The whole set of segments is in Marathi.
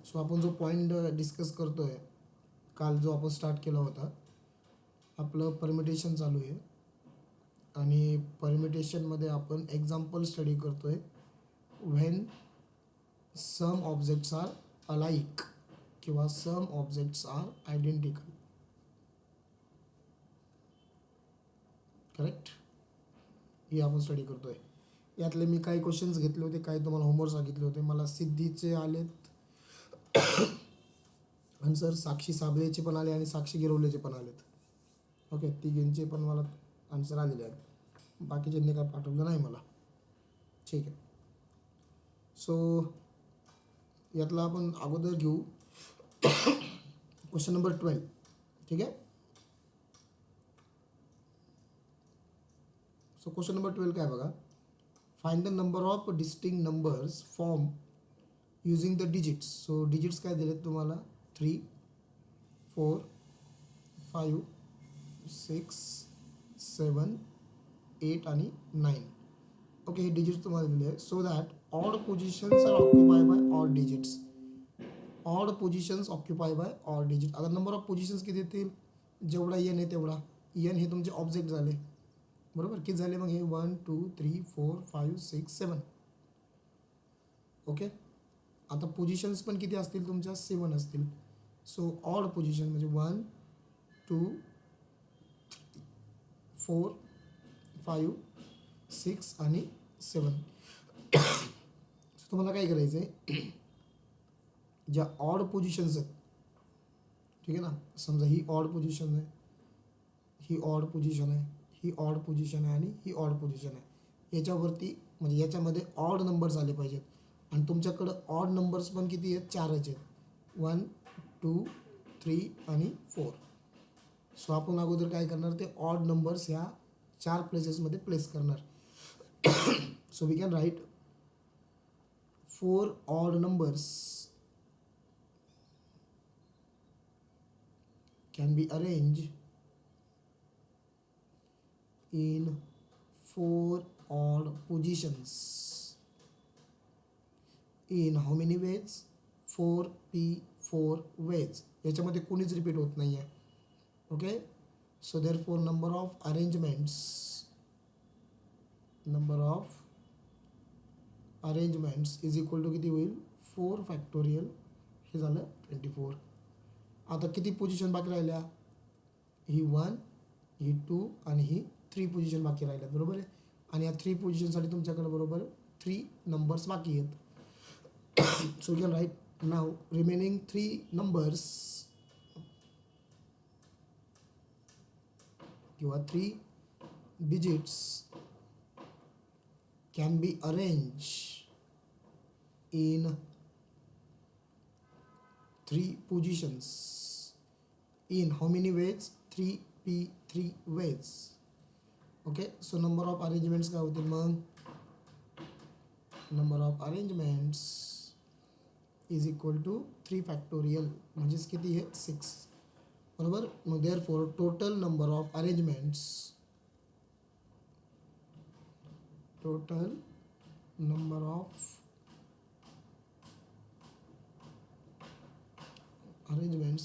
सो आपण जो पॉईंट डिस्कस करतो आहे काल जो आपण स्टार्ट केला होता, आपलं परमिटेशन चालू आहे आणि परमिटेशनमध्ये आपण एक्झाम्पल स्टडी करतो आहे. When some objects are alike किंवा some objects are identical. Correct, हे आपण स्टडी करतो आहे. यातले मी काही क्वेश्चन्स घेतले होते, काही तुम्हाला होमवर्क सांगितले होते. मला सिद्धीचे आलेत आन्सर, साक्षी साबळेचे पण आले आणि साक्षी गिरवलेचे पण आलेत. ओके, तिघींचे पण मला आन्सर आलेले आहेत. बाकीच्यांनी काय पाठवलं नाही मला. ठीक आहे. सो यातला आपण अगोदर घेऊ क्वेश्चन नंबर 12. ठीक आहे. सो क्वेश्चन नंबर 12 काय बघा. Find the number of distinct numbers form using the digits. So digits काय दिलेत तुम्हाला, 3, 4, 5, 6, 7, 8 आणि 9. ओके, हे डिजिट्स तुम्हाला दिले आहे. So that odd positions are occupy by odd digits. Odd positions occupy by odd digit. आता नंबर ऑफ पोझिशन्स किती येतील, जेवढा एन आहे तेवढा. एन हे तुमचे ऑब्जेक्ट झाले, बरोबर. किती झाले मग हे, 1, 2, 3, 4, 5, 6, 7. ओके, आता पोझिशन्स पण किती असतील तुमच्या, 7 असतील. सो ऑड पोझिशन म्हणजे 1, 2, 4, 5, 6 आणि 7. सो तुम्हाला काय करायचं आहे, ज्या ऑड पोझिशन्स आहेत, ठीक आहे ना, समजा ही ऑड पोझिशन आहे, ही ऑड पोझिशन आहे, ही ऑड पोझिशन आहे आणि ही ऑड पोझिशन आहे. याच्यावरती म्हणजे याच्यामध्ये ऑड नंबर्स आले पाहिजेत. आणि तुमच्याकडं ऑड नंबर्स पण किती आहेत, 4च आहेत, 1, 2, 3 आणि 4. सो आपण अगोदर काय करणार, ते ऑड नंबर्स ह्या 4 प्लेसेसमध्ये प्लेस करणार. So we can write 4 odd numbers can be arranged in 4 odd positions. In how many ways? 4p4 ways. याच्यामध्ये कोणीच रिपीट होत नाही आहे. Okay, so therefore number of arrangements is equal to किती होईल, 4 फॅक्टोरियल. हे झालं 24. आता किती पोझिशन बाकी राहिल्या, ही 1, ही 2 आणि ही 3 पोझिशन बाकी राहिल्या, बरोबर आहे. आणि या 3 पोझिशनसाठी तुमच्याकडे बरोबर 3 नंबर्स बाकी आहेत. So you can right now remaining 3 numbers किंवा 3 digits can be arrange in 3 positions. In how many ways, 3p3 ways. Okay, so number of arrangements काय होतील मग, number of arrangements is equal to 3 factorial म्हणजेच किती आहे, 6, बरोबर. मग therefore total number of arrangements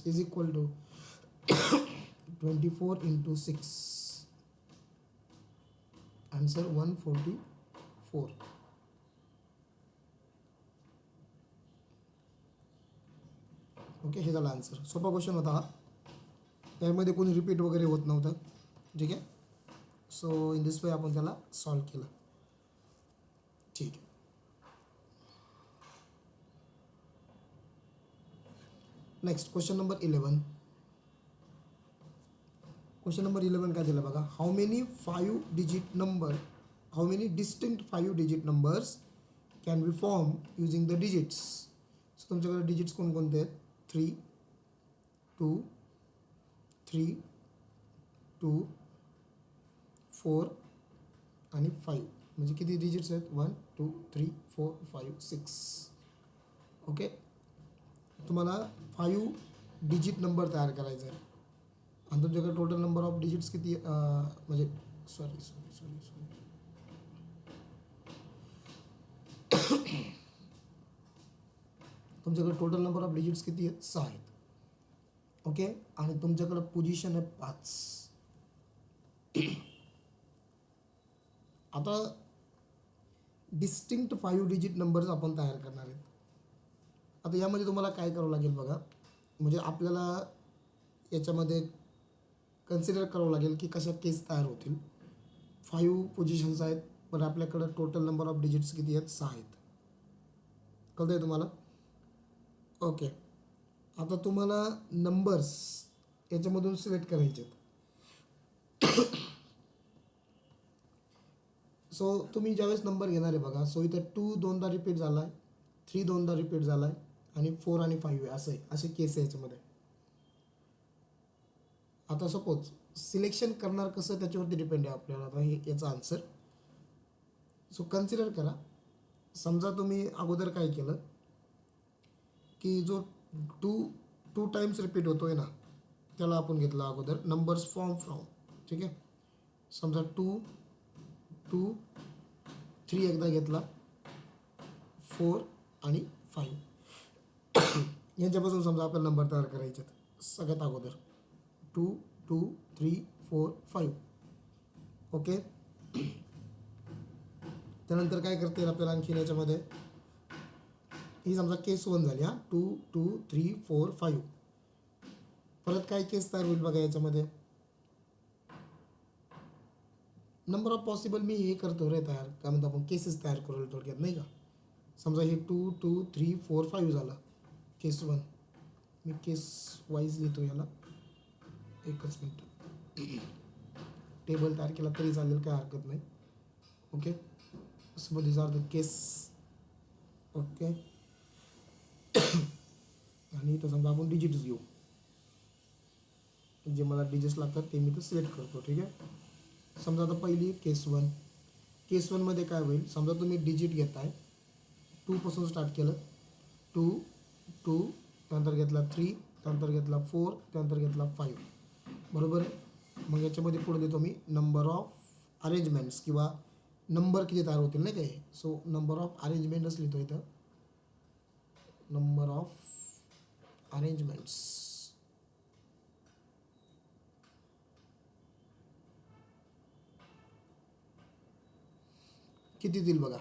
is equal to 24 into 6. Answer 144. Okay, हे झालं आन्सर. सोपा क्वेश्चन होता हा, त्यामध्ये कोणी रिपीट वगैरे होत नव्हतं. ठीक आहे. सो इन दिस वे आपण त्याला सॉल्व केलं. ठीक आहे. Next question number 11. Question number 11 काय दिलं बघा. How many distinct 5 digit numbers can be form using the digits. So तुमच्याकडे डिजिट्स कोणकोणते आहेत, 3, 2, 3, 2, 4 आणि 5. म्हणजे किती डिजिट्स आहेत, 1, 2, 3, 4, 5, 6. ओके, तुम्हाला 5 डिजिट नंबर तयार करायचा आहे आणि तुमच्याकडे टोटल नंबर ऑफ डिजिट्स किती, म्हणजे सॉरी तुमच्याकडे टोटल नंबर ऑफ डिजिट्स किती आहेत? 6 आहेत. ओके, आणि तुमच्याकडं पोझिशन आहे 5. आता डिस्टिंक्ट 5 डिजिट नंबर्स आपण तयार करणार आहेत. आता यामध्ये तुम्हाला काय करावं लागेल बघा, म्हणजे आपल्याला याच्यामध्ये कन्सिडर करावं लागेल की कशा केस तयार होतील. 5 पोझिशन्स आहेत, पण आपल्याकडं टोटल नंबर ऑफ डिजिट्स किती आहेत? 6 आहेत. कळतं आहे तुम्हाला? ओके, आता तुम्हाला नंबर्स याच्यामधून सिलेक्ट करायचे आहेत. सो तुम्ही ज्यावेळेस नंबर घेणार आहे बघा, सो इथं 2 दोनदा रिपीट झाला आहे, 3 दोनदा रिपीट झाला आहे, आणि 4 आणि 5 आहे, असं आहे. असे केस आहे याच्यामध्ये. आता सपोज सिलेक्शन करणार कसं त्याच्यावरती डिपेंड आहे आपल्याला. आता हे याचा आन्सर. सो कन्सिडर करा, समजा तुम्ही अगोदर काय केलं की जो टू टाइम्स रिपीट होतो आहे ना, त्याला आपण घेतला अगोदर नंबर्स फ्रॉम. ठीक आहे, समजा 2 2 3 एकदा घेतला, 4 आणि 5 यांच्यापासून समजा आपल्याला नंबर तयार करायचे आहेत. सगळ्यात अगोदर 2 2 3 4 5. ओके, त्यानंतर काय करता येईल आपल्याला आणखीन याच्यामध्ये, ही समजा केस 1 झाली. 2 2 3 4 5. परत काय केस तयार होईल बघा याच्यामध्ये, नंबर ऑफ पॉसिबल मी हे करतो रे तयार, काय म्हणतो आपण, केसेस तयार करू थोडक्यात, नाही का. समजा हे 2 2 3 4 5 झालं केस 1. मी केस वाईज लिहितो याला, एकच मिनटं. टेबल तयार केला तरी चालेल, काय हरकत नाही. Okay, so these are the case. Okay, आणि इथं समजा आपण डिजिट्स घेऊ, जे मला डिजिट्स लागतात ते मी तर सिलेक्ट करतो. ठीक आहे, समजा आता पहिली केस 1. केस 1मध्ये काय होईल, समजा तुम्ही डिजिट घेताय, 2 पासून स्टार्ट केलं, 2 2, त्यानंतर घेतला 3, त्यानंतर घेतला 4, त्यानंतर घेतला 5. बरोबर आहे. मग याच्यामध्ये पुढे देतो मी नंबर ऑफ अरेंजमेंट्स, किंवा नंबर किती तयार होतील नाही काय. सो नंबर ऑफ अरेंजमेंट्स लिहितो इथं, नंबर ऑफ अरेंजमेंट्स. किती देईल बघा,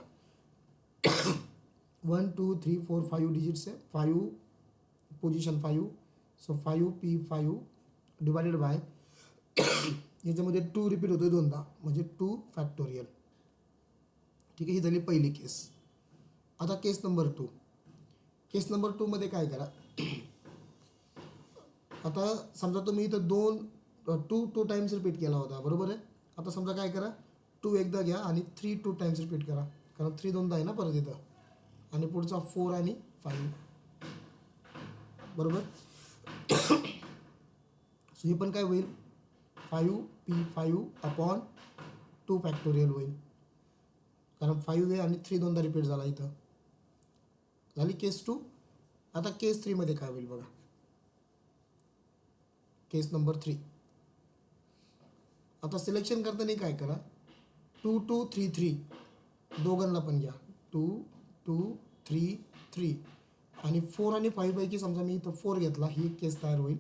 1 2 3 4 5 डिजिट्स आहे, 5 position 5. So 5P5 divided by याच्यामध्ये 2 रिपीट होतो दोनदा, म्हणजे 2 फॅक्टोरियल. ठीक आहे, ही झाली पहिली केस. आता केस नंबर 2. केस नंबर 2मध्ये काय करा, आता समजा तुम्ही इथं 2 टाइम्स रिपीट केला होता, बरोबर आहे. आता समजा काय करा, 2 एकदा घ्या आणि 3 2 टाइम्स रिपीट करा, कारण 3 दोनदा आहे ना परत इथं, आणि पुढचा 4 आणि 5. बरोबर. सो हे पण काय होईल, 5P5 अपॉन 2 फॅक्टोरियल होईल, कारण 5 आहे आणि 3 दोनदा रिपीट झाला इथं. झाली केस 2. आता केस 3मध्ये काय होईल बघा, केस नंबर 3. आता सिलेक्शन करताना काय करा, 2 2 3 3 दोघांना पण घ्या, 2 2 3 3, आणि 4 आणि 5 पैकी समजा मी इथं 4 घेतला, ही एक केस तयार होईल,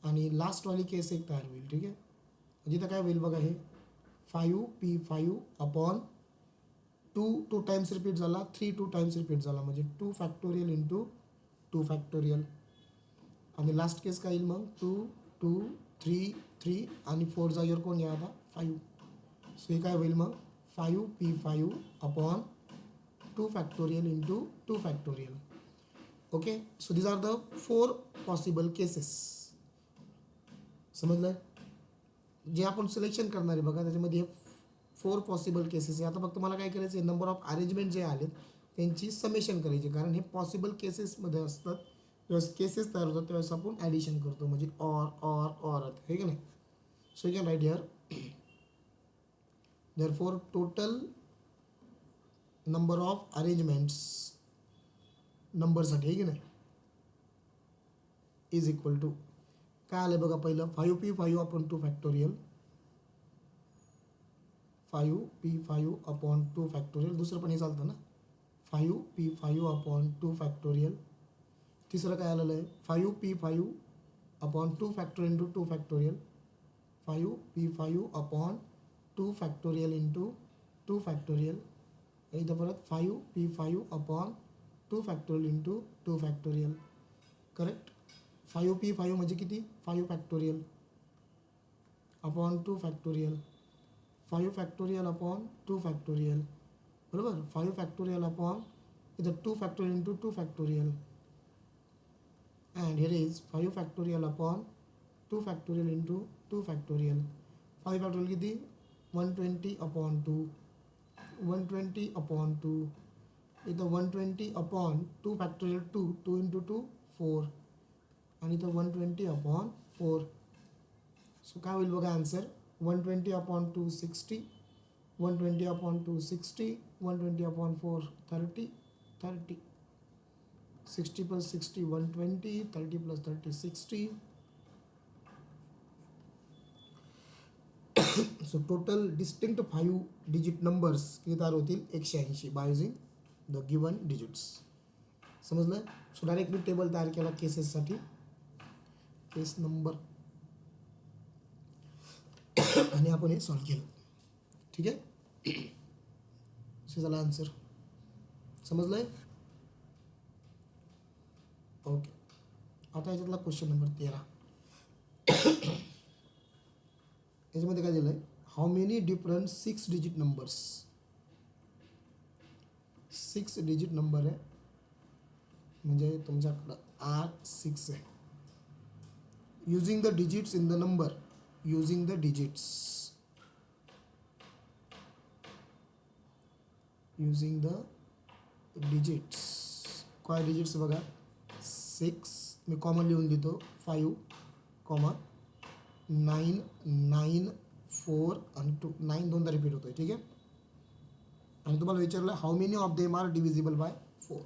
आणि लास्टवाली केस एक तयार होईल. ठीक आहे, म्हणजे इथं काय होईल बघा, हे 5P5 अपॉन 2 टाइम्स रिपीट झाला, 3 2 टाइम्स रिपीट झाला, म्हणजे 2 फॅक्टोरियल इंटू 2 फॅक्टोरियल. आणि लास्ट केस काय येईल मग, 2 2 3 3, आणि 4 जागेवर कोण घ्या आता, 5. सो हे काय होईल मग, 5P5 upon 2 factorial into 2 factorial. Okay, so these are the 4 possible cases. समजलं, जे आपण सिलेक्शन करणार आहे बघा, त्याच्यामध्ये 4 पॉसिबल केसेस आहे. आता फक्त मला काय करायचं आहे, नंबर ऑफ अरेंजमेंट जे आलेत त्यांची समेशन करायची, कारण हे पॉसिबल केसेसमध्ये असतात. ज्यावेळेस केसेस तयार होतात त्यावेळेस आपण ॲडिशन करतो, म्हणजे ऑर आहे की नाही. So you can write here, therefore total number of arrangements नंबरसाठी आहे की नाही, इज इक्वल टू काय आलं बघा, पहिलं 5P5 upon 2 factorial, 5P5 upon 2 factorial. दुसरं पण हे चालतं ना, 5p5 अपॉन 2 फॅक्टोरियल. तिसरं काय आलेलं आहे 5p5 upon 2 factorial into 2 factorial. 5p5 upon 2 factorial into 2 factorial. इथं परत 5p5 upon 2 factorial into 2 factorial. Correct. 5p5 म्हणजे किती 5 factorial upon 2 factorial. 5 factorial upon 2 factorial. बरोबर. 5 फॅक्टोरियल अपॉन इथं 2 factorial into 2 factorial. And here is 5 factorial upon 2 factorial into 2 factorial. 5 factorial किती 120 अपॉन 2. 120 अपॉन 2. इथं 120 अपॉन 2 फॅक्टोरियल 2 इंटू 2 4. आणि इथं 120 अपॉन 4. सो काय होईल बघा answer 120 upon 2 60. 120 upon 2 60. 120 upon 4 30. 30. 60 plus 60 120. 30 plus 30 60. So total distinct 5 digit numbers किती तयार होतील 180 by using the given digits. समजलं. सो डायरेक्ट मी टेबल तयार केला केसेससाठी. केस नंबर आणि आपण हे सॉल्व केलं. ठीक आहे. असे झाला आन्सर. समजलं आहे. ओके. आता याच्यातला क्वेश्चन नंबर 13. याच्यामध्ये काय दिलं आहे how many different 6 digit numbers. 6 digit number आहे म्हणजे तुमच्याकडं R6 आहे. Using the digits in the number. Using the digits. Using the digits. काय डिजिट्स बघा 6 मी कॉमन लिहून देतो 5 कॉमा 9 9 4 आणि 2. 9 दोनदा रिपीट होतोय. ठीक आहे. आणि तुम्हाला विचारलं how many of them are divisible by 4.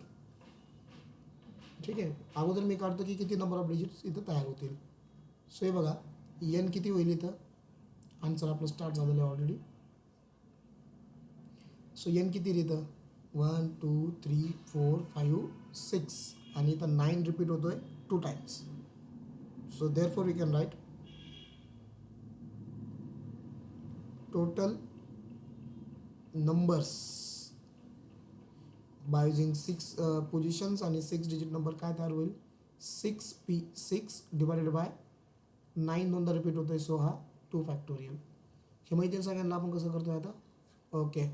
ठीक आहे. अगोदर मी काढतो की किती नंबर ऑफ डिजिट्स इथं तयार होतील. सो हे बघा एन किती होईल इथं. आन्सर आपलं स्टार्ट झालेलं आहे ऑलरेडी. सो एन किती इथं 1 2 3 4 5 6 आणि इथं 9 रिपीट होतोय 2 times. So therefore we can write total numbers by using 6 positions आणि 6 डिजिट नंबर काय तयार होईल 6p6 डिवायडेड बाय 9 दोनदा रिपीट होतोय. सो हा 2 फॅक्टोरियल. हे माहिती आहे सगळ्यांना. आपण कसं करतोय आता. ओके.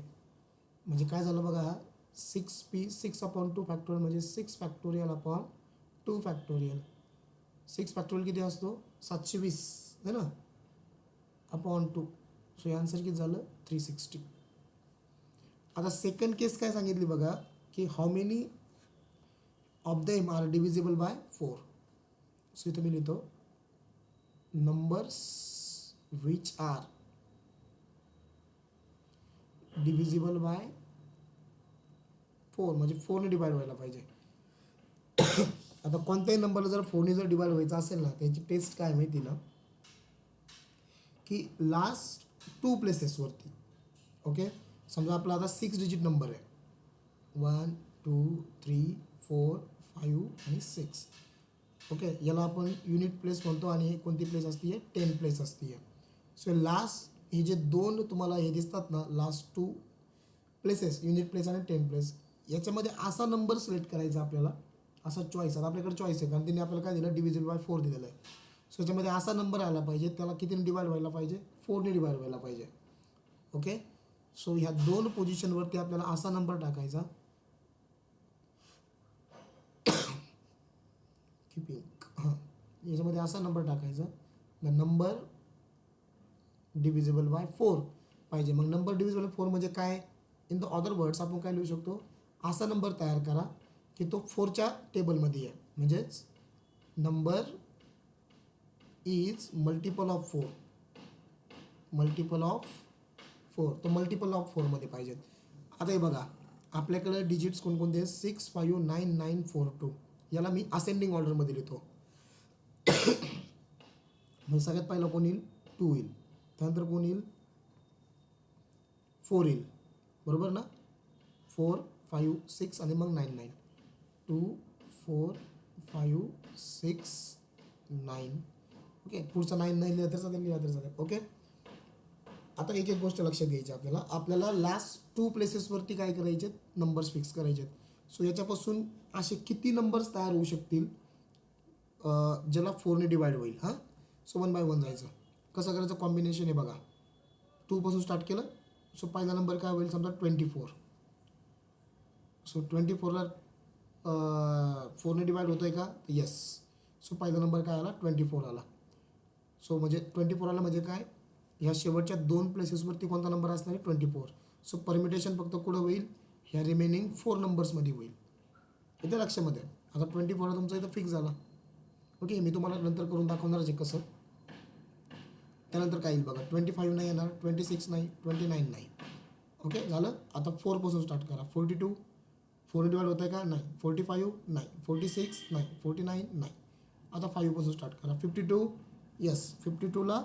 म्हणजे काय झालं बघा 6p6 अपॉन 2 फॅक्टोरियल म्हणजे 6 फॅक्टोरियल अपॉन 2 फॅक्टोरियल. 6 फॅक्टोरियल किती असतो 720 है ना अपॉन 2. सो हे आन्सर किती झालं 360. आता सेकंड केस काय सांगितली बघा की how many of them are divisible by 4. So इथं मी लिहितो numbers which are divisible by 4 म्हणजे 4ने डिवाइड व्हायला पाहिजे. आता कोणत्याही नंबरला जर 4ने जर डिवाइड व्हायचं असेल ना त्याची टेस्ट काय माहिती ना की लास्ट 2 प्लेसेसवरती. ओके. समजा आपला आता 6 डिजिट नंबर आहे 1 2 3 4 5 आणि 6. ओके. याला आपण युनिट प्लेस म्हणतो आणि कोणती प्लेस असते 10 प्लेस असते. सो लास्ट हे जे 2 तुम्हाला हे दिसतात ना लास्ट 2 प्लेसेस युनिट प्लेस आणि 10 प्लेस याच्यामध्ये असा नंबर सिलेक्ट करायचा आपल्याला. असा चॉईस आता आपल्याकडे चॉईस आहे कारण त्यांनी आपल्याला काय दिलं डिव्हिजिबल बाय 4 दिलेलं आहे. सो याच्यामध्ये असा नंबर आला पाहिजे त्याला कितीने डिवाइड व्हायला पाहिजे 4ने डिवाइड व्हायला पाहिजे. ओके. सो ह्या 2 पोझिशनवरती आपल्याला असा नंबर टाकायचा किपिंग हां याच्यामध्ये असा नंबर टाकायचा द नंबर डिव्हिजिबल बाय 4 पाहिजे. मग नंबर डिव्हिजिबल बाय 4 म्हणजे काय इन द अदर वर्ड्स आपण काय लिहू शकतो असा नंबर तयार करा की तो 4च्या टेबलमध्ये आहे. म्हणजेच number is multiple of 4. Multiple of 4 तो मल्टिपल ऑफ 4 मध्ये पाहिजेत. आता हे बघा आपल्याकडे डिजिट्स कोणकोणते 6 5 9 9 4 2. याला मी असेंडिंग ऑर्डरमध्ये लिहितो. मग सगळ्यात पहिला कोण येईल 2 येईल. त्यानंतर कोण येईल 4 येईल. बरोबर ना 4 5 6 आणि मग 9 9 2 4 5 6 9. ओके, पुढचा 9 9 लिहिलं तर चालेल, लिहिलं तर चालेल. ओके, आता एक एक गोष्ट लक्षात घ्यायची आपल्याला लास्ट 2 प्लेसेसवरती काय करायचे, नंबर्स फिक्स करायचे आहेत. सो याच्यापासून असे किती नंबर्स तयार होऊ शकतील ज्याला 4ने डिवाइड होईल. हां, सो 1 बाय 1 जायचं. कसं करायचं, कॉम्बिनेशन आहे बघा. 2 पासून स्टार्ट केलं, सो पहिला नंबर काय होईल, समजा 24. सो 24ला 4ने डिवाइड होतोय का, येस. सो पहिला नंबर काय आला, 24 आला. सो म्हणजे 24 आला म्हणजे काय, ह्या शेवटच्या 2 प्लेसेसवरती कोणता नंबर असणार आहे, 24. सो परमिटेशन फक्त कुठं होईल, ह्या रिमेनिंग 4 नंबर्समध्ये होईल. इथे लक्षामध्ये. आता 24 तुमचा इथं फिक्स झाला. ओके, मी तुम्हाला नंतर करून दाखवणारच आहे कसं. त्यानंतर काय येईल बघा, 25 नाही येणार, 26 नाही, 29 नाही. ओके, झालं. आता 4 पासून स्टार्ट करा. 42 4 डिवाइड होत आहे का, नाही. 45 नाही, 46 नाही, 49 नाही. आता 5 पासून स्टार्ट करा. 52 येस, 52ला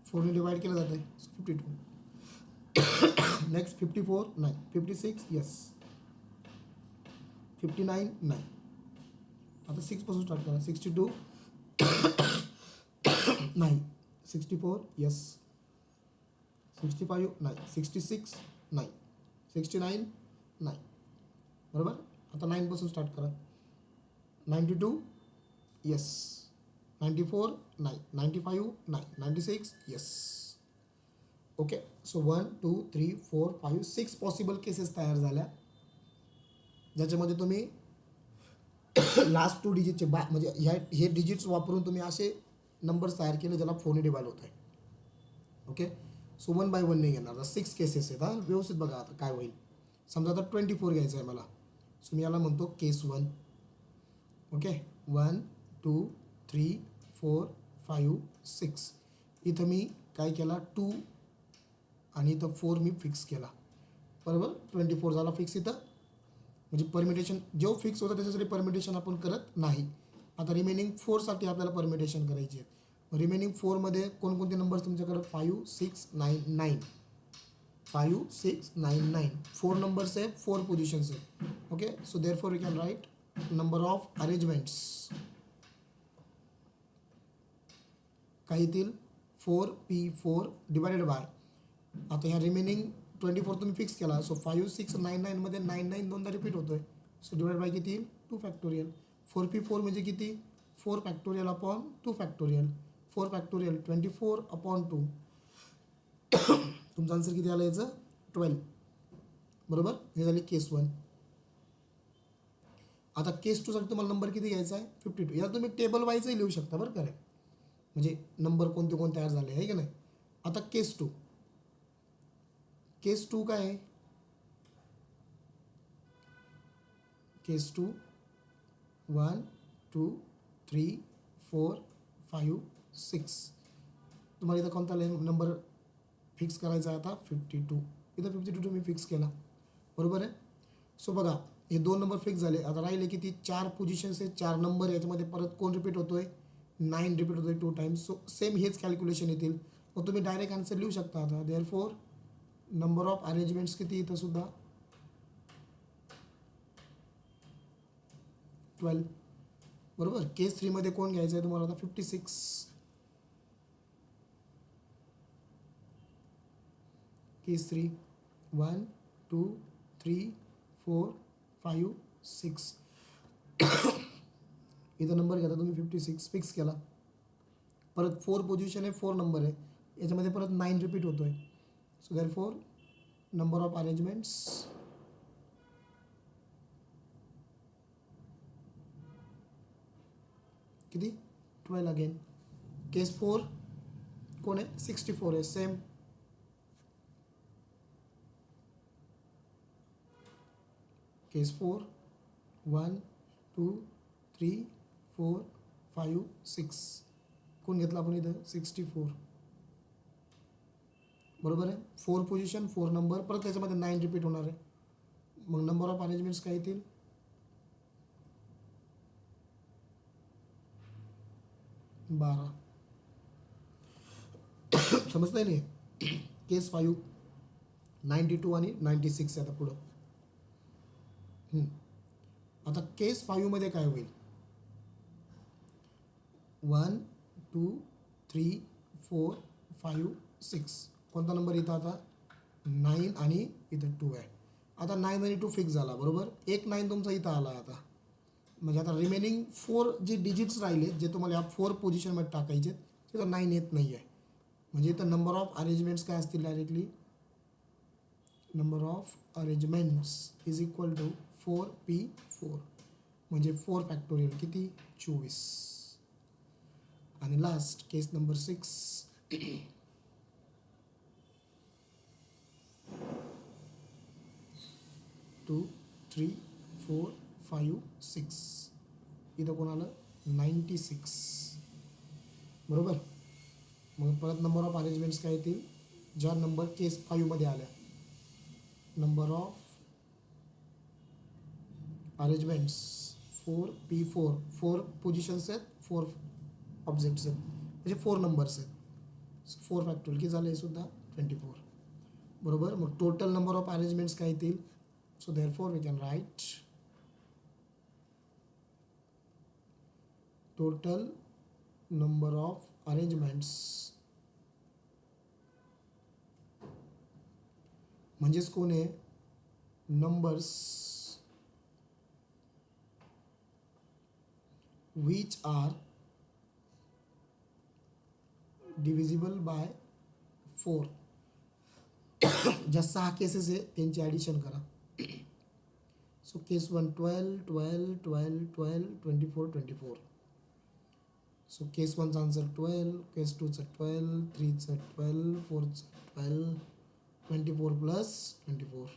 4ने डिवाइड केलं जातं आहे, 52. नेक्स्ट 54 नाही, 56 येस, 59 नाही. आता 6 पासून स्टार्ट करा. 62 नाही, 64 येस, 65 नाही, 66 नाही, 69 नाही. बरोबर. आता 9 पासून स्टार्ट करा. 92 येस, 94 नाही, 95 नाही, 96 yes. Okay, so 1 2 3 4 5 6 possible cases तयार झाल्या, ज्याच्यामध्ये तुम्ही लास्ट 2 डिजिटचे म्हणजे हे डिजिट्स वापरून तुम्ही असे नंबर्स तयार केले ज्याला 4ने डिवाइड होत आहे. ओके, सो 1 बाय 1 नाही घेणार. 6 केसेस आहेत. हां, व्यवस्थित बघा आता काय होईल. समजा आता 24 घ्यायचं आहे मला, सो मी याला म्हणतो केस 1. ओके, 1 2 3 4 5 6. इथं मी काय केला, 2 आणि इथं 4 मी फिक्स केला. बरोबर, 24 झाला फिक्स इथं. म्हणजे परमिटेशन जो फिक्स होतं त्याच्यासाठी परमिटेशन आपण करत नाही. आता रिमेनिंग 4साठी आपल्याला परमिटेशन करायची आहे. रिमेनिंग 4मध्ये कोणकोणते नंबर्स तुमच्याकडं, 5 6 9 9. 5 6 9 9 4 नंबर्स आहे, 4 पोझिशन्स आहेत. Okay, so therefore we can write number of arrangements काय येतील, 4p4 डिवायडेड बाय. आता ह्या रिमेनिंग 24 तुम्ही फिक्स केला, सो 5 6 9 9 मध्ये 9 9 दोनदा रिपीट होतोय. सो डिवाइड बाय किती येईल, 2 फॅक्टोरियल. 4p4 म्हणजे किती, 4 factorial upon 2 factorial. 4 factorial 24 upon 2. तुमचं आन्सर किती आलं याचं, 12. बरोबर, हे झाली केस 1. आता केस 2 साठी तुम्हाला नंबर किती घ्यायचा आहे, 52. याला तुम्ही टेबल वाईजही लिहू शकता बरं का रे, म्हणजे नंबर कोणते कोण तयार झाले आहे की नाही. आता केस 2. केस 2 काय आहे, केस 2 1 2 3 4 5 6. तुम्हाला इथं कोणता नंबर फिक्स करायचा आहे आता, 52. इथं 52 तुम्ही फिक्स केला. बरोबर आहे. सो बघा, हे 2 नंबर फिक्स झाले. आता राहिले किती, 4 पोझिशन्स आहेत, 4 नंबर. याच्यामध्ये परत कोण रिपीट होतोय, 9 रिपीट होतोय 2 टाइम्स. सो सेम हेच कॅल्क्युलेशन येतील. मग तुम्ही डायरेक्ट आन्सर लिहू शकता. आता therefore number of arrangements किती इथं सुद्धा, 12. बरोबर. केस 3 मध्ये कोण घ्यायचं आहे तुम्हाला आता, 56. केस 3 1 2 3 4 5 6. इथं नंबर घेता तुम्ही 56 फिक्स केला. परत 4 पोझिशन आहे, 4 नंबर आहे, याच्यामध्ये परत 9 रिपीट होतोय. So therefore number of arrangements किती, 12 अगेन. केस 4 कोण आहे, 64 आहे, सेम. केस 4 1 2 3 4 5 6. कोण घेतला आपण इथं, 64. बरोबर आहे. 4 पोझिशन, 4 नंबर, परत त्याच्यामध्ये 9 रिपीट होणार आहे. मग नंबर ऑफ अरेंजमेंट्स काय येतील, 12. समजतंय नाही. केस 5 92 आणि 96 आता पुढं. आता केस 5मध्ये काय होईल, 1 2 3 4 5 6, कोणता नंबर इथं आता 9 आणि इथं 2 आहे. आता 9 आणि 2 फिक्स झाला बरोबर, एक 9 तुमचा इथं आला आता. म्हणजे आता रिमेनिंग 4 जे डिजिट्स राहिले जे तुम्हाला या 4 पोझिशनमध्ये टाकायचे तिथं 9 येत नाही आहे. म्हणजे इथं नंबर ऑफ अरेंजमेंट्स काय असतील directly, number of arrangements is equal to 4p4, म्हणजे 4 फॅक्टोरियल किती 24. आणि लास्ट केस नंबर 6, 2 3 4 5 6, इथं कोण आलं 96 बरोबर. मग परत नंबर ऑफ अरेंजमेंट्स काय येतील ज्या नंबर केस 5मध्ये आल्या, number of arrangements 4p4, 4 positions आहेत, 4 ऑब्जेक्ट्स आहेत, म्हणजे 4 नंबर्स आहेत. 4 फॅक्टोरियल किती झालं हे सुद्धा 24 बरोबर. मग टोटल नंबर ऑफ अरेंजमेंट्स काय येतील, so therefore we can write total number of arrangements म्हणजेच कोण आहे, numbers which are divisible by 4. ज्या 6 केसेस आहे त्यांची ॲडिशन करा. So case 1 12 12 12 12 24 24. सो केस 1चा आन्सर 12, केस 2चा 12, 3चा 12, 4चा 12, 24 प्लस 24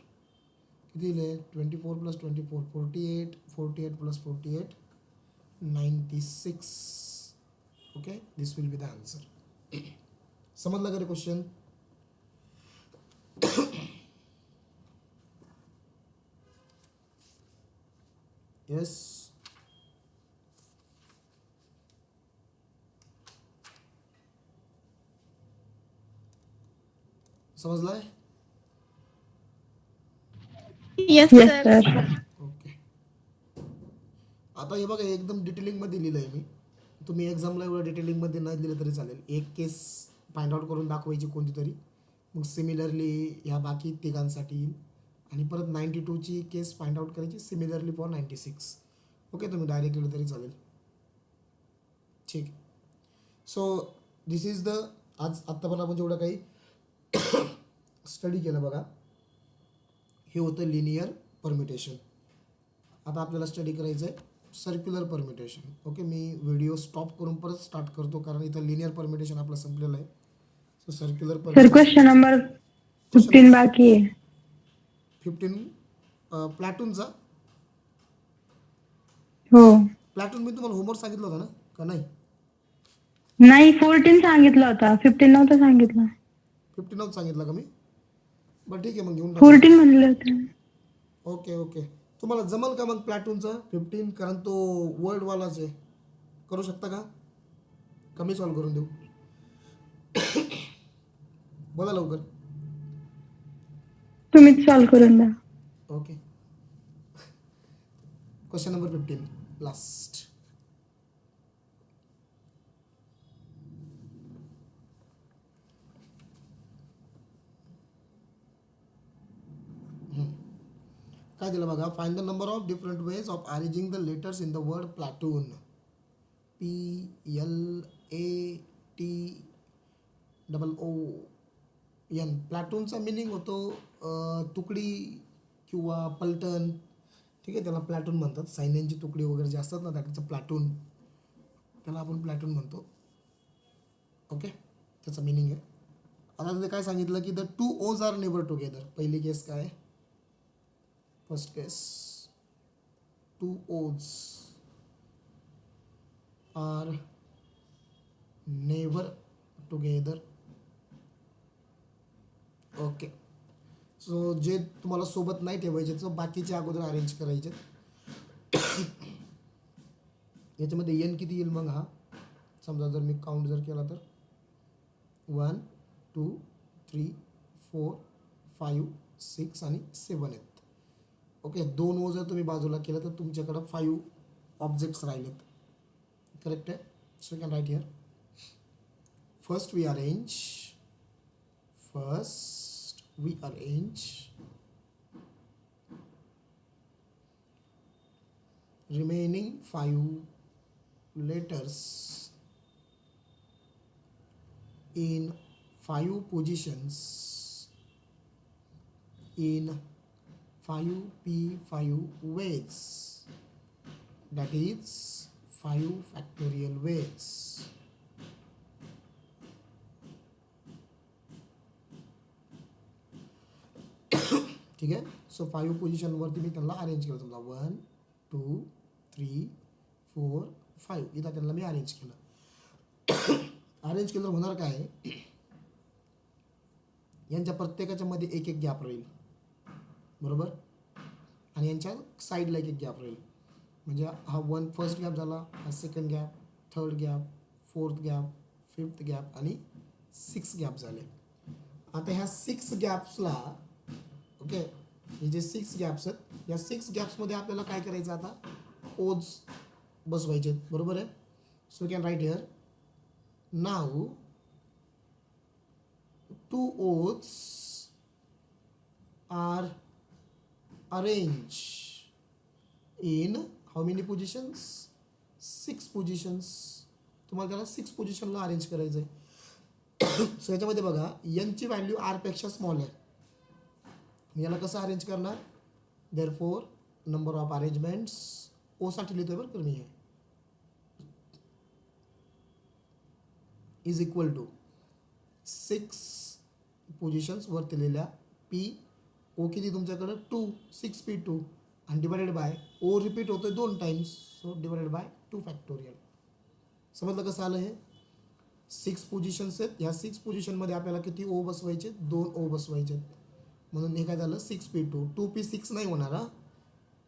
किती दिले, 24 plus 24 48, 48 plus 48 96. Okay, this will be the answer. समजला का रे क्वेश्चन. येस, समजलाय. Yes sir. ओके, आता हे बघा एकदम डिटेलिंगमध्ये लिहिलं आहे मी. तुम्ही एक्झामला एवढं डिटेलिंगमध्ये नाही लिहिलं तरी चालेल. एक केस फाइंड आउट करून दाखवायची कोणती तरी, मग सिमिलरली ह्या बाकी तिघांसाठी येईल आणि परत 92ची केस फाइंड आउट करायची सिमिलरली फॉर 96. ओके, तुम्ही डायरेक्ट लिहिलं तरी चालेल. ठीक. सो दिस इज द आज आत्ता पण आपण जेवढं काही स्टडी केलं बघा, हे होतं लिनियर परम्युटेशन. आता आपल्याला स्टडी करायचं आहे सर्क्युलर परम्युटेशन. ओके, मी व्हिडिओ स्टॉप करून परत स्टार्ट करतो कारण इथं लिनियर परम्युटेशन आपलं संपलेलं आहे. So circular sir permutation question number 15 बाकी आहे. 15 प्लॅटूनचा. हो, प्लॅटून मी तुम्हाला होमवर्क सांगितलं होतं ना का नाही. नाही 14 सांगितलं होता, 15 नव्हतं सांगितलं. 15 सांगितलं का मी. बरं ठीक आहे, मग घेऊन टाका. 14 म्हणलं होतं. ओके ओके, तुम्हाला जमल का मग प्लॅटूनचं 15, कारण तो वर्ल्डवालाच आहे. करू शकता का, कमी सॉल्व करून देऊ. बोला लवकर. तुम्हीच सॉल्व करून द्या. Okay, question number 15 last. काय दिलं बघा, find the number of different ways of arranging the letters in the word platoon. PLATOON. प्लॅटूनचा मिनिंग होतो तुकडी किंवा पलटण. ठीक आहे, त्याला प्लॅटून म्हणतात. सैन्यांची तुकडी वगैरे जे असतात ना त्याचं प्लॅटून, त्याला आपण प्लॅटून म्हणतो. ओके, त्याचा मिनिंग आहे. आता तिथे काय सांगितलं की the 2 O's are never together. पहिली केस काय, first case 2 O's are never together. Okay, so जे तुम्हाला सोबत नाही ठेवायचे तर बाकीचे अगोदर अरेंज करायचे. याच्यामध्ये एन किती येईल मग, हा समजा जर मी काउंट जर केला तर 1 2 3 4 5 6 आणि 7 आहेत. ओके, 2 ओ जर तुम्ही बाजूला केलं तर तुमच्याकडं 5 ऑब्जेक्ट्स राहिलेत. करेक्ट आहे. So you can write here. First we arrange remaining 5 letters in 5 positions in 5p5 ways, that is 5 factorial ways. ठीक आहे. सो 5 पोझिशनवरती मी त्यांना अरेंज केलं. समजा 1 2 3 4 5 इथं त्यांना मी अरेंज केलं. अरेंज केलं होणार काय, यांच्या प्रत्येकाच्या मध्ये एक एक गॅप राहील, बरोबर, आणि यांच्या साईडला एक एक गॅप राहील. म्हणजे हा 1 फर्स्ट गॅप झाला, हा second gap, third gap, fourth gap, fifth gap आणि 6 गॅप झाले. आता ह्या 6 गॅप्सला, ओके, हे जे 6 गॅप्स आहेत, या 6 गॅप्समध्ये आपल्याला काय करायचं, आता ओज बसवायचे आहेत, बरोबर आहे. So can write here. Now 2 o's are arranged in how many positions? 6 positions. तुम्हाला त्याला 6 पोझिशनला अरेंज करायचं आहे. सो याच्यामध्ये बघा, यांची व्हॅल्यू आर पेक्षा स्मॉल आहे. याला कसं अरेंज करणार, देअरफॉर नंबर ऑफ अरेंजमेंट्स, ओ साठी लिहितोय बरं, तर मी आहे इज इक्वल टू 6 पोझिशन्स वरती लिहिल्या, पी ओ किती तुमच्याकडं 2, 6p2 आणि डिवायडेड बाय ओ रिपीट होतोय 2 times, so divided by 2 factorial. समजलं कसं आलं हे. 6 पोझिशन्स आहेत, ह्या 6 पोझिशनमध्ये आपल्याला किती ओ बसवायचे, 2 ओ बसवायचे. म्हणून हे काय झालं, 6p2. 2p6 नाही होणार हा,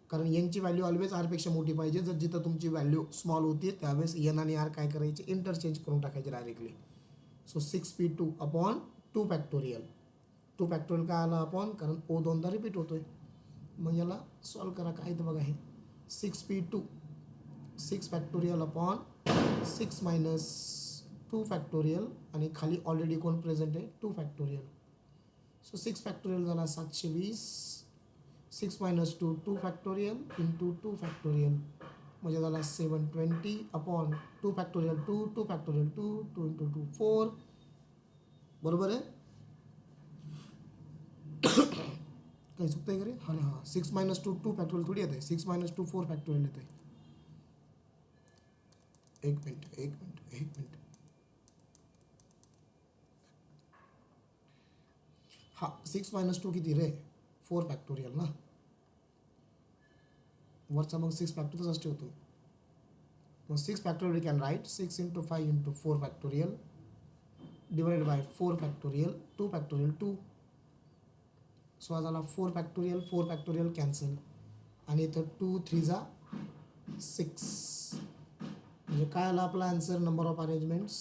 कारण यांची व्हॅल्यू ऑलवेज आरपेक्षा मोठी पाहिजे. जर जिथं तुमची व्हॅल्यू स्मॉल होती त्यावेळेस एन आणि आर काय करायचे, इंटरचेंज करून टाकायचे directly. So 6p2 upon 2 factorial. 2 factorial काय आला अपॉन, कारण ओ दोनदा रिपीट होतोय. मग याला सॉल्व करा. काय तर बघा, हे 6p2 6 factorial upon 6 minus 2 factorial आणि खाली ऑलरेडी कोण प्रेझेंट आहे, 2 फॅक्टोरियल. सो 6 फॅक्टोरियल झाला 720. 6 मायनस 2 2 फॅक्टोरियल इंटू 2 फॅक्टोरियल म्हणजे झाला 720 अपॉन 2 फॅक्टोरियल 2 2 फॅक्टोरियल 2 2 इंटू 2 4. बरोबर आहे. काही चुकतंय का रे. अरे हां, 6 मायनस 2 2 फॅक्टोरियल थोडी येते, 6 मायनस 2 4 फॅक्टोरियल येते. एक मिनिट. हा 6 मायनस 2 किती रे, 4 फॅक्टोरियल ना, वरचा मग 6 फॅक्टोरियल तसाच ठेवतो. मग 6 factorial can write 6 into 5 into 4 factorial divided by 4 factorial 2 factorial 2. So हा झाला 4 फॅक्टोरियल कॅन्सल आणि इथं 2 3 जा 6. म्हणजे काय आला आपला answer, number of arrangements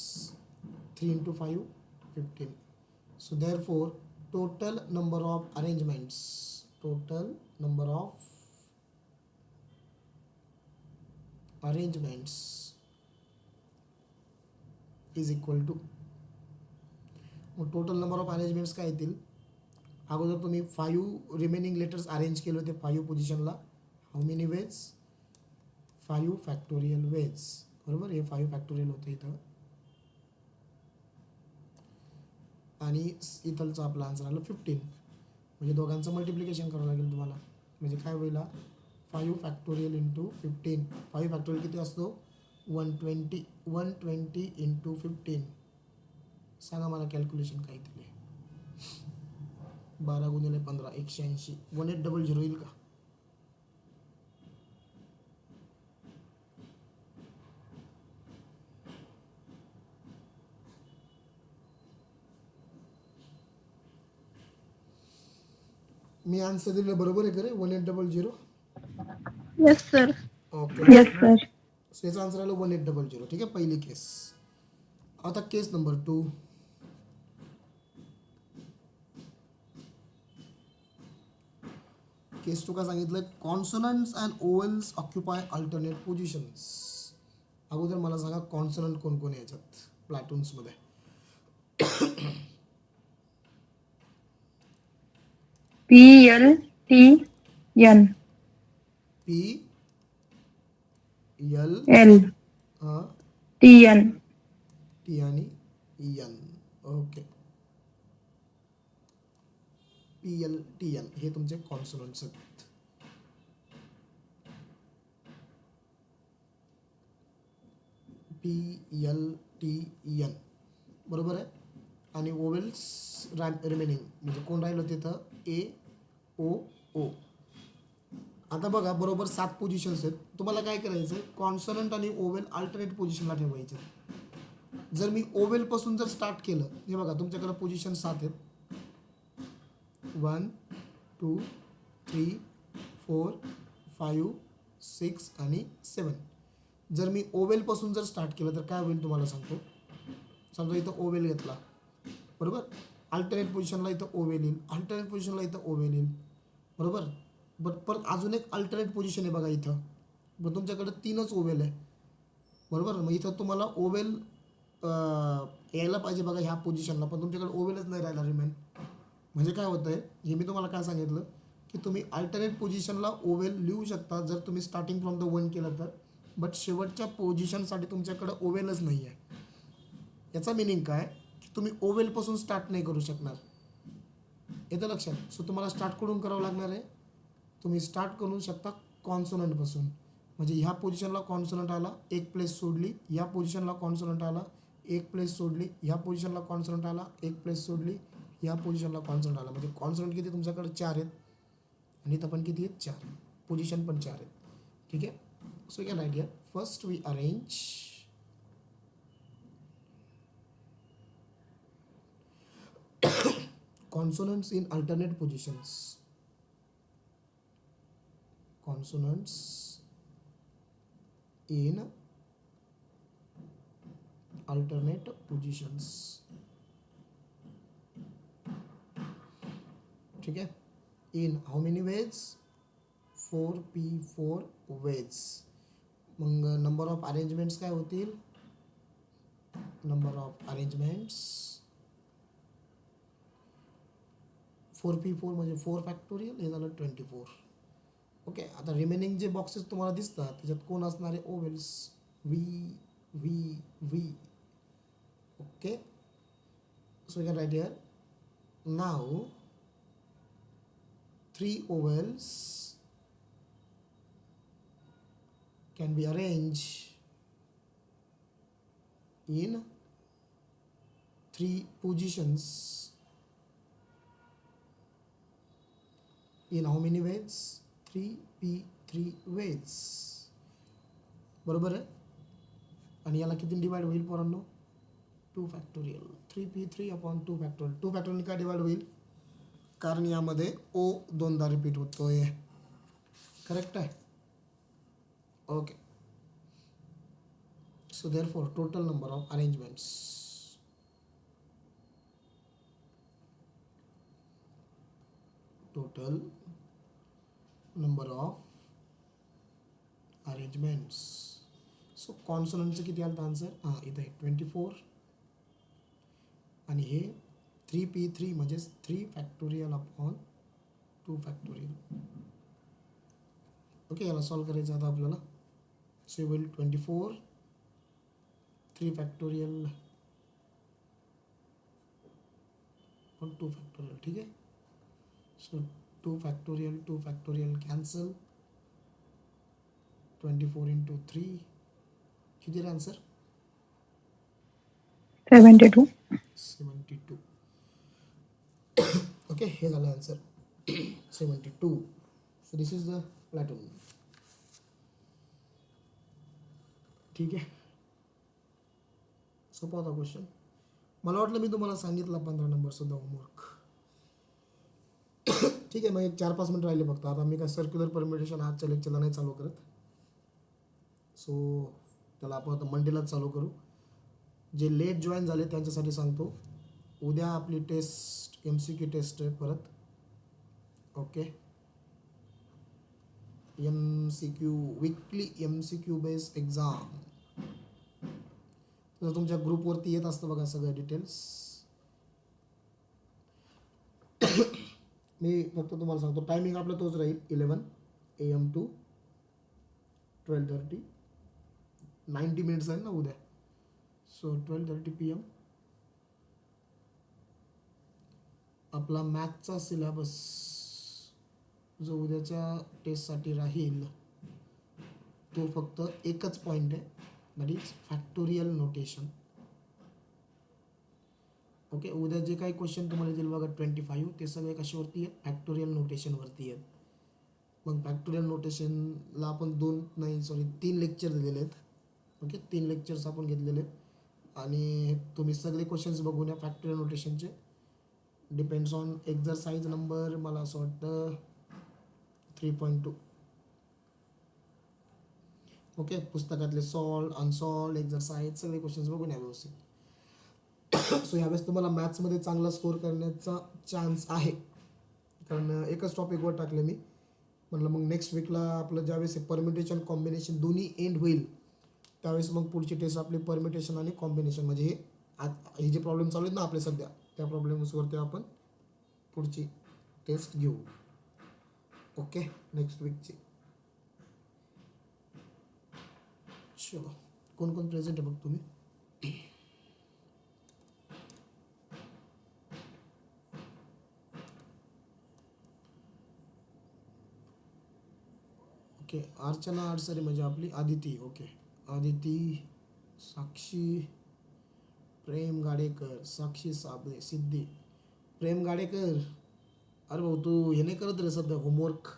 3 into 5 15. So therefore total number of arrangements is equal to, मग टोटल नंबर ऑफ अरेंजमेंट्स काय येतील. अगोदर तुम्ही 5 रिमेनिंग लेटर्स अरेंज केले होते 5 पोझिशनला. How many ways, 5 factorial ways, बरोबर. हे 5 फॅक्टोरियल होतं इथं आणि इथलचा आपला आन्सर आला 15. म्हणजे दोघांचं मल्टिप्लिकेशन करावं लागेल तुम्हाला. म्हणजे काय होईल, 5 फॅक्टोरियल इंटू 15. 5 फॅक्टोरियल किती असतो, 120 इंटू 15. सांगा मला कॅल्क्युलेशन काय दिले. 12 गुणिले 15 180. 1800 येईल का. मी आन्सर दिलं बरोबर आहे का रे, 1800. Yes sir. Okay, yes sir. So याचा आन्सर आलं 1800. ठीक आहे, पहिली केस. आता केस नंबर 2. केस 2 काय सांगितलं, consonants and vowels occupy alternate positions. अगोदर मला सांगा कॉन्सोनंट कोण कोण याच्यात प्लॅटून्समध्ये. PLTN P L L TN. T आणि N. Okay, P L T N हे तुमचे कॉन्सोनंट्स आहेत. पी एल टी एन बरोबर आहे. आणि ओवेल्स रिमेनिंग म्हणजे कोण राहिलं तिथं, ए ओ ओ. आता बघा बरोबर 7 पोझिशन्स आहेत. तुम्हाला काय करायचं आहे, कॉन्सोनंट आणि ओवेल अल्टरनेट पोझिशनला ठेवायचे. जर मी ओवेलपासून जर स्टार्ट केलं, हे बघा तुमच्याकडे पोझिशन 7 आहेत, 1 2 3 4 5 6 आणि 7. जर मी ओवेलपासून जर स्टार्ट केलं तर काय होईल तुम्हाला सांगतो. समजा इथं ओवेल घेतला बरोबर, अल्टरनेट पोझिशनला इथं ओवेल येईल, अल्टरनेट पोझिशनला इथं ओवेल येईल बरोबर. बट परत अजून एक अल्टरनेट पोझिशन आहे बघा इथं, मग तुमच्याकडे 3च ओवेल आहे बरोबर. मग इथं तुम्हाला ओवेल यायला पाहिजे बघा ह्या पोझिशनला, पण तुमच्याकडे ओवेलच नाही राहिला रिमेन. म्हणजे काय होतं आहे, हे मी तुम्हाला काय सांगितलं की तुम्ही अल्टरनेट पोझिशनला ओवेल लिहू शकता जर तुम्ही स्टार्टिंग फ्रॉम द 1 केलं तर, बट शेवटच्या पोझिशनसाठी तुमच्याकडं ओवेलच नाही आहे. याचा मिनिंग काय की तुम्ही ओवेलपासून स्टार्ट नाही करू शकणार, येतं लक्षात. सो तुम्हाला स्टार्ट करून करावं लागणार आहे. तुम्ही स्टार्ट करू शकता कॉन्सोनंटपासून. म्हणजे ह्या पोझिशनला कॉन्सोनंट आला, एक प्लेस सोडली, या पोझिशनला कॉन्सोनंट आला, एक प्लेस सोडली, ह्या पोझिशनला कॉन्सोनंट आला, एक प्लेस सोडली, या पोझिशनला कॉन्सोनंट आला. म्हणजे कॉन्सोनंट किती तुमच्याकडे 4 आहेत आणि इथं पण किती आहेत 4, पोझिशन पण 4 आहेत. ठीक आहे. So you can write here. First we arrange consonants in alternate positions. Consonants in alternate positions. ठीक है. In how many ways? 4p4 ways. मग number of arrangements काय होतील? Number of arrangements 4p4 म्हणजे 4 फॅक्टोरियल, हे झालं 24. ओके. आता रिमेनिंग जे बॉक्सेस तुम्हाला दिसतात त्याच्यात कोण असणार आहे, vowels, V V V. Okay. So you can write here. Now 3 ovels can be arranged in 3 positions. In how many ways? 3p3 ways. बरोबर आहे. आणि याला किती डिवाइड होईल पोरांनो, 2 factorial. 3p3 upon 2 factorial. 2 factorial काय डिवाइड होईल, कारण यामध्ये ओ 2दा रिपीट होतोय. करेक्ट आहे. Okay. So therefore total number of arrangements, total number of arrangements. सो कॉन्सोनंटचं किती आलं आन्सर, हां इथं आहे 24. आणि हे 3p3 म्हणजेच 3 फॅक्टोरियल अपॉन 2 फॅक्टोरियल. ओके. याला सॉल्व करायचं आता आपल्याला. सो यू विल 24 3 फॅक्टोरियल और 2 फॅक्टोरियल. ठीक आहे. So 2 factorial cancel. 24 into 3 किती आहे आन्सर, 72. ओके. हे झालं answer 72. So this is the platoon. ठीक आहे. सोपा होता क्वेश्चन. मला वाटलं मी तुम्हाला सांगितलं 15 नंबर सुद्धा होमवर्क. ठीक आहे. मग एक 4-5 मिनिट राहिले फक्त. आता मी काय सर्क्युलर परम्युटेशन आजच्या लेक्चरला नाही चालू करत. सो त्याला आपण आता मंडेलाच चालू करू. जे लेट जॉईन झाले त्यांच्यासाठी सांगतो, उद्या आपली टेस्ट MCQ टेस्ट आहे परत. Okay. MCQ weekly MCQ base exam. तर तुमच्या ग्रुपवरती येत असतं बघा सगळं डिटेल्स. मी फक्त तुम्हाला सांगतो टायमिंग आपला तोच राहील 11 AM टू 12:30. 90 मिनिट्स आहे ना उद्या. सो 12:30 PM आपला मॅथचा सिलेबस जो उद्याच्या टेस्टसाठी राहील तो फक्त एकच पॉईंट आहे, that is factorial notation. Okay, उद्या जे काही क्वेश्चन तुम्हाला येतील बघा 25 ते सगळे कशावरती आहेत, फॅक्टोरियल नोटेशनवरती आहेत. मग फॅक्टोरियल नोटेशनला आपण 3 लेक्चर दिलेले आहेत. ओके, 3 लेक्चर्स आपण घेतलेले आहेत आणि तुम्ही सगळे क्वेश्चन्स बघून या फॅक्टोरियल नोटेशनचे. डिपेंड्स ऑन एक्झरसाइज नंबर मला असं वाटतं 3.2. ओके, पुस्तकातले सॉल्व अनसॉल्व एक्झरसाइज सगळे क्वेश्चन्स बघून या व्यवस्थित. सो यावेळेस तुम्हाला मॅथ्समध्ये चांगला स्कोर करण्याचा चान्स आहे, कारण एकच टॉपिकवर टाकले मी. म्हटलं मग नेक्स्ट वीकला आपलं ज्यावेळेस परम्युटेशन कॉम्बिनेशन दोन्ही एंड होईल त्यावेळेस मग पुढची टेस्ट आपली परम्युटेशन आणि कॉम्बिनेशन, म्हणजे हे जे प्रॉब्लेम चालू आहेत ना आपले सध्या त्या प्रॉब्लेम्सवरती आपण पुढची टेस्ट घेऊ. ओके, नेक्स्ट वीकची. चलो, कोण कोण प्रेझेंट आहे बघ तुम्ही. ओके, अर्चना अडसरे म्हणजे आपली आदिती. ओके, आदिती, साक्षी, प्रेम गाडेकर, साक्षी साबळे, सिद्धी. प्रेम गाडेकर, अरे भाऊ तू हे नाही करत रे सध्या होमवर्क.